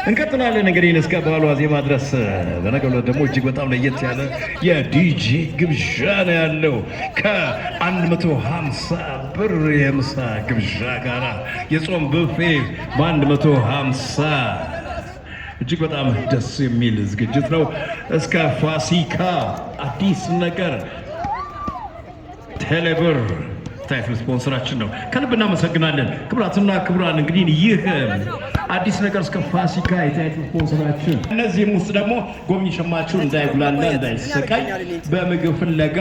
እንቀጥላለን እንግዲህ እስከ በዓሉ ዋዜማ ድረስ። በነገው ዕለት ደግሞ እጅግ በጣም ለየት ያለ የዲጄ ግብዣ ነው ያለው ከ150 ብር የምሳ ግብዣ ጋራ የጾም ቡፌ በ150 እጅግ በጣም ደስ የሚል ዝግጅት ነው። እስከ ፋሲካ አዲስ ነገር ቴሌብር ታይትል ስፖንሰራችን ነው። ከልብ እናመሰግናለን። ክቡራትና ክቡራን እንግዲህ ይህ አዲስ ነገር እስከ ፋሲካ የታይትል ስፖንሰራችን። እነዚህም ውስጥ ደግሞ ጎብኚ ሸማቹ እንዳይጉላላ እንዳይሰቃይ በምግብ ፍለጋ